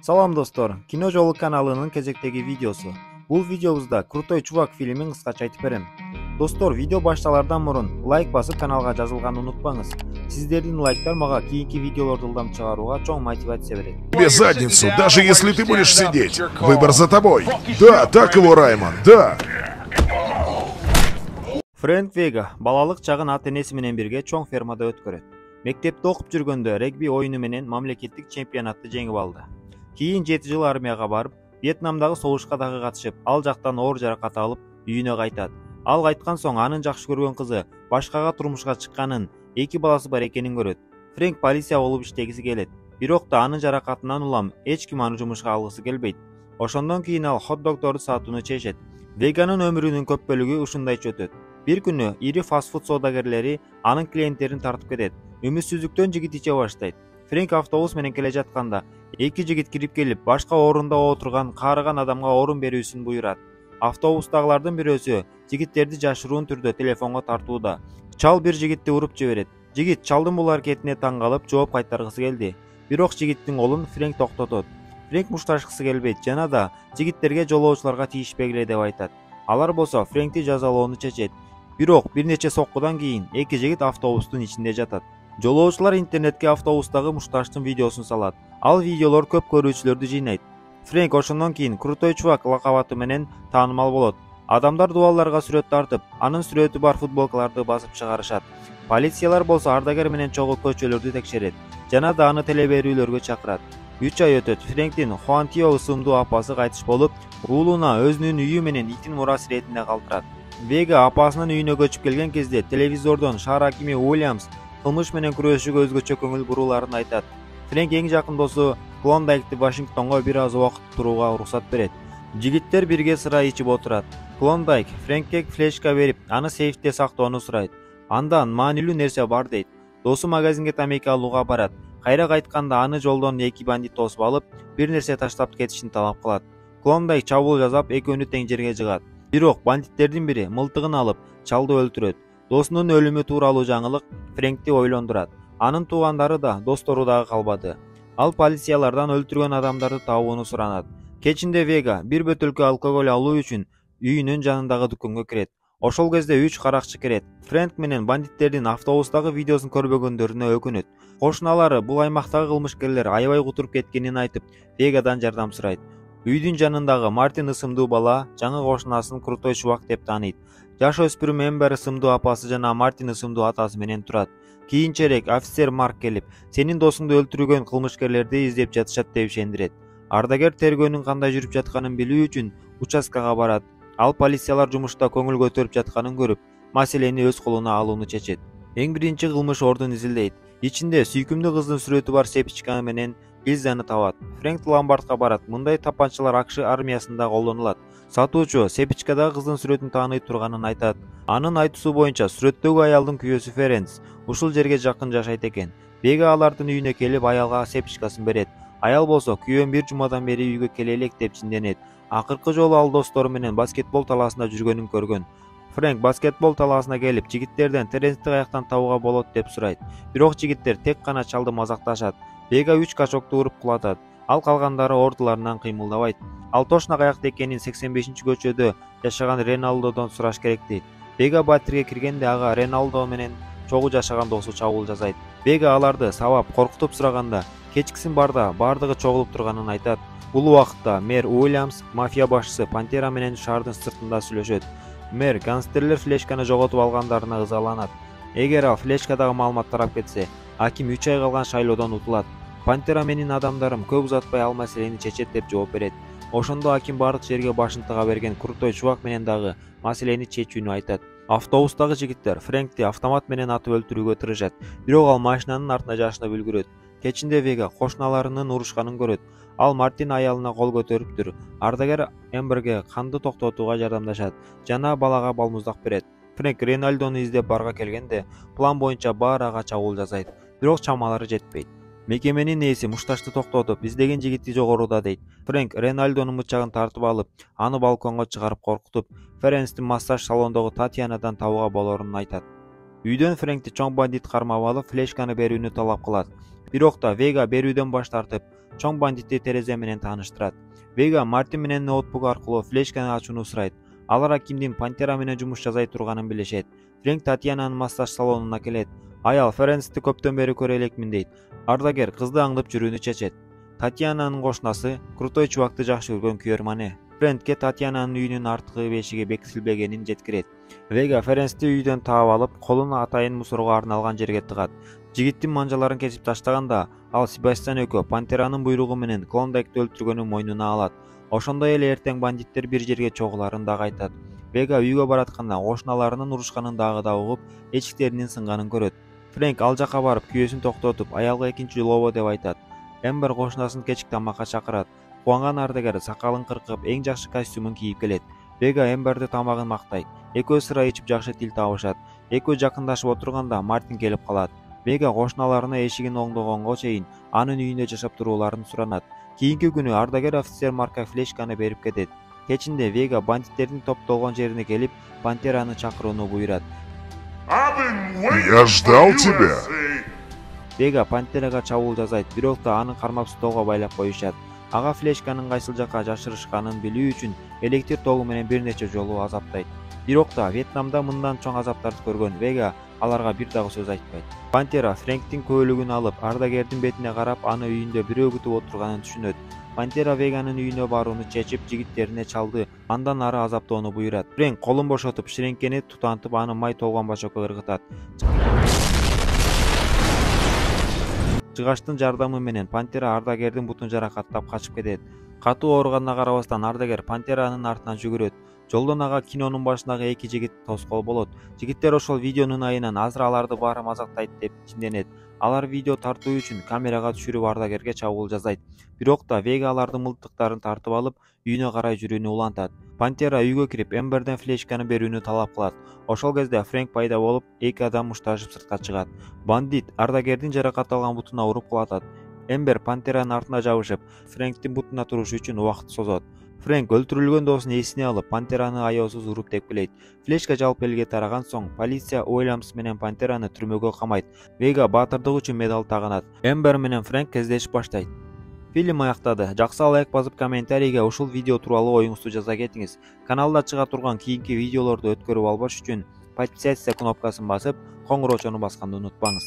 Салам достор, Кино жолу каналынын кезектеги видеосу. Бул видеобузда Крутой чувак фильмин кыскача айтып берем. Достор, видео башталардан мурун лайк басып каналга жазылганды унутпаңыз. Сиздердин лайктар мага кийинки видеолорду ылдам чыгарууга чоң мотивация берет. Тебе задницу, даже если ты будешь сидеть. Выбор за тобой. Да, так его, Раймон, да. Фрэнк Вега балалык чагын ата-энеси менен бирге чоң фермада өткөрөт. Мектепте окуп жүргөндө регби оюну менен мамлекеттик чемпионатты жеңип алды. Кийин 7 жыл армияга барып, Вьетнамдагы согушка дагы катышып, ал жактан оор жаракат алып, үйүнө кайтат. Ал кайткан соң анын жакшы көргөн кызы башкага турмушка чыкканын, 2 баласы бар экенин көрөт. Фрэнк полиция болуп иштегиси келет. Бирок да анын жаракатынан улам эч ким аны жумушка алгысы келбейт. Ошондон кийин ал хот-догдорду сатууну чечет. Веганын өмүрүнүн көп бөлүгү ушундайча өтөт. Бир күнү ири фастфуд соодагерлери анын клиенттерин тартып кетет. Үмүтсүздүктөн жигит иче баштайт. Фрэнк автобус менен келе жатканда 2 жигит кирип келип, башка орунда отурган каарыган адамга орун берүүсүн буйрат. Автобустагылардын бирөөсү жигиттерди жашыруун түрдө телефонго тартууда. Чал бир жигитти уруп жиберет. Жигит чалдын бул аракетине таң калып, жооп кайтаргысы келди. Бирок жигиттин колун Фрэнк токтотот. Фрэнк мушташкысы келбейт жана да жигиттерге жолоочуларга тийишпегиле деп айтат. Алар болсо Фрэнкти жазалоону чечет. Бирок бир нече соккудан кийин 2 жигит автобустун ичинде жатат. Жолоочулар интернетке автобустагы мушташтын видеосун салат. Ал видеолор көп көрүүчүлөрдү жыйнайт. Фрэнк ошондон кийин Крутой чувак лакабаты менен таанымал болот. Адамдар дубалдарга сүрөт тартып, анын сүрөтү бар футболкаларды басып чыгарышат. Полициялар болсо ардагер менен чогуу көчөлөрдү текшерет жана да аны телеберүүлөргө чакырат. 3 ай өтөт. Фрэнктин Хуантио ысымдуу апасы кайтыш болуп, уулуна өзүнүн үйү менен итин мурас иретинде калтырат. Вега апасынын үйүнө көчүп келген кезде телевизордон шаар акими Уильямс кылмыш менен күрөшүүгө өзгөчө көңүл бурууларын айтат. Фрэнк эң жакын досу Клондайкти Вашингтонго бир аз убакыт турууга уруксат берет. Жигиттер бирге сыра ичип отурат. Клондайк Фрэнкке флешка берип, аны сейфте сактоону сурайт. Андан маанилүү нерсе бар дейт. Досу магазинге тамеки алууга барат. Кайра кайтканда аны жолдон 2 бандит тосуп алып, бир нерсе таштап кетишин талап кылат. Клондайк чабуул жасап, экөөнү тең жерге жыгат. Бирок бандиттердин бири мылтыгын алып, чалды өлтүрөт. Досунун өлүмү тууралуу жаңылык Фрэнкти ойлондурат. Анын туугандары да, достору дагы калбады. Ал полициялардан өлтүргөн адамдарды табууну суранат. Кечинде Вега бир бөтөлкө алкоголь алуу үчүн үйүнүн жанындагы дүкөнгө кирет. Ошол кезде 3 каракчы кирет. Фрэнк менен бандиттердин автобустагы видеосун көрбөгөндөрүнө өкүнөт. Кошуналары бул аймактагы кылмышкерлер аябай кутуруп кеткенин айтып, Вегадан жардам сурайт. Үйдүн жанындагы Мартин ысымдуу бала жаңы кошунасын Крутой чувак деп тааныйт. Жаш өспүрүм Эмбер ысымдуу апасы жана Мартин ысымдуу атасы менен турат. Кийинчерээк офицер Марк келип, сенин досуңду өлтүргөн кылмышкерлерди издеп жатышат деп ишендирет. Ардагер тергөөнүн кандай жүрүп жатканын билүү үчүн участкага барат. Ал полициялар жумушта көңүл көтөрүп жатканын көрүп, маселени өз колуна алууну чечет. Эң биринчи кылмыш ордун изилдейт. Ичинде сүйкүмдүү кыздын сүрөтү бар сепичка менен гильзаны табат. Фрэнк ломбардка барат. Мындай тапанчалар АКШ армиясында колдонулат. Сатуучу сепичкадагы кыздын сүрөтүн тааный турганын айтат. Анын айтуусу боюнча сүрөттөгү аялдын күйөөсү Ференс ушул жерге жакын жашайт экен. Вега алардын үйүнө келип аялга сепичкасын берет. Аял болсо күйөөм бир жумадан бери үйгө келе элек деп чинденет. Акыркы жолу ал достору менен баскетбол талаасында жүргөнүн көргөн. Фрэнк баскетбол талаасына келип, жигиттерден Теренсти каяктан табууга болот деп сурайт. Бирок жигиттер тек гана чалды мазакташат. Вега 3 качокту уруп кулатат. Ал калгандары ордуларынан кыймылдабайт. Ал точно каякта экенин 85-көчөдө жашаган Реналдодон сураш керек дейт. Вега батирге киргенде ага Реналдо менен чогуу жашаган досу чабуул жасайт. Вега аларды сабап коркутуп сураганда, кечкисин барда бардыгы чогулуп турганын айтат. Бул убакытта мэр Уильямс мафия башчысы Пантера менен шаардын сыртында сүйлөшөт. Мэр гангстерлер флешканы жоготуп алгандарына ызаланат. Эгер ал флешкадагы маалымат тарап кетсе, аким 3 ай калган шайлоодон утулат. Пантера менин адамдарым көп узатпай ал маселени чечет деп жооп берет. Ошондо аким бардык жерге башын тыга берген Крутой чувак менен дагы маселени чечүүнү айтат. Автобустагы жигиттер Фрэнкти автомат менен атып өлтүрүүгө тырышат. Бирок ал машинанын артына жашынып үлгүрөт. Кечинде Вега кошуналарынын урушканын көрөт. Ал Мартин аялына кол көтөрүптүр. Ардагер Эмберге канды токтотууга жардамдашат жана балага балмуздак берет. Фрэнк Ренальдону издеп барга келгенде, план боюнча баары ага чабуул жасайт. Бирок чамалары жетпейт. Мекеменин ээси мушташты токтотуп, издеген жигити жогоруда дейт. Фрэнк Ренальдонун мычагын тартып алып, аны балконго чыгарып коркутуп, Ференстин массаж салондогу Татьянадан табууга болорун айтат. Үйдөн Фрэнкти чоң бандит кармап алып, флешканы берүүнү талап кылат. Бирок да Вега берүүдөн баш тартып, чоң бандитти терезе менен тааныштырат. Вега Мартин менен ноутбук аркылуу флешканы ачууну сурайт. Алар Акимдин Пантера менен жумуш жасай турганын билишет. Фрэнк Татьянанын массаж салонуна келет. Аял Ференсти көптөн бери көрө элекмин дейт. Ардагер кызды аңдып жүрүүнү чечет. Татьянанын кошунасы крутой чубакты жакшы көргөн күйөрманы. Фрэнкке Татьянанын үйүнүн арткы бешиги бекитилбегенин жеткирет. Вега Ференсти үйдөн таап алып, колун атайын мусорго арналган жерге тыгат. Жигиттин манжаларын кесип таштаганда, ал Себастьян экөө Пантеранын буйругу менен Клондайкты өлтүргөнүн мойнуна алат. Ошондой эле эртең бандиттер бир жерге чогуларын дагы айтат. Вега үйгө баратканда кошуналарынын урушканын дагы да угуп, эчиктеринин сынганын көрөт. Фрэнк ал жака барып, күйөөсүн токтотуп, аялга экинчи лобо деп айтат. Эмбер кошунасын кечки тамакка чакырат. Кубанган ардагер сакалын кыркып, эң жакшы костюмун кийип келет. Вега Эмберди тамагын мактайт. Экөө сыра ичип жакшы тил табышат. Экөө жакындашып отурганда Мартин келип калат. Вега кошуналарына эшигин оңдогонго чейин анын үйүндө жашап турууларын суранат. Кийинки күнү ардагер офицер марка флешканы берип кетет. Кечинде Вега бандиттердин топтолгон жерине келип, Пантераны чакырууну буйрат. Я ждал тебя. Вега Пантерага чабуул жасайт, бирок да аны кармап столго байлап коюшат. Ага флешканын кайсыл жакка жашырышканын билүү үчүн электр тогу менен бир нече жолу азаптайт. Бирок да Вьетнамда мындан чоң азаптарды көргөн Вега аларга бир дагы сөз айтпайт. Пантера Фрэнктин көөлүгүн алып, ардагердин бетине карап, аны үйүндө бирөө күтүп отурганын түшүнөт. Пантера Веганын үйүнө барууну чечип, жигиттерине чалды, андан ары азаптоону буйрат. Фрэнк колун бошотуп, ширеңкени тутантып, аны май толгон башокко ыргытат. Жыгаштын жардамы менен Пантера ардагердин бутун жаракаттап качып кетет. Катуу ооруганына карабастан ардагер Пантеранын артынан жүгүрөт. Жолдон ага кинонун башындагы эки жигит тоскоол болот. Жигиттер ошол видеонун айынан азыр аларды баары мазактайт деп чинденет. Алар видео тартуу үчүн камерага түшүрүп ардагерге чабуул жасайт. Бирок да Вега алардын мылтыктарын тартып алып, үйүнө карай жүрүүнү улантат. Пантера үйгө кирип, Эмберден флешканы берүүнү талап кылат. Ошол кезде Фрэнк пайда болуп, эки адам мушташып сыртка чыгат. Бандит ардагердин жаракат алган бутуна уруп кулатат. Эмбер Пантеранын артына жабышып, Фрэнктин бутуна туруш үчүн убакыт созот. Фрэнк өлтүрүлгөн досун эсине алып, Пантераны аяосуз уруп тепкилейт. Флешка жалпы элге тараган соң, полиция Уильямс менен Пантераны түрмөгө камайт. Вега баатырдык үчүн медаль тагынат. Эмбер менен Фрэнк кездешип баштайт. Фильм аяктады. Жакшы лайк басып, комментарийге ушул видео тууралуу оюңузду жаза кетиңиз. Каналда чыга турган кийинки видеолорду өткөрүп албаш үчүн подписаться кнопкасын басып, коңгуроочону басканды унутпаңыз.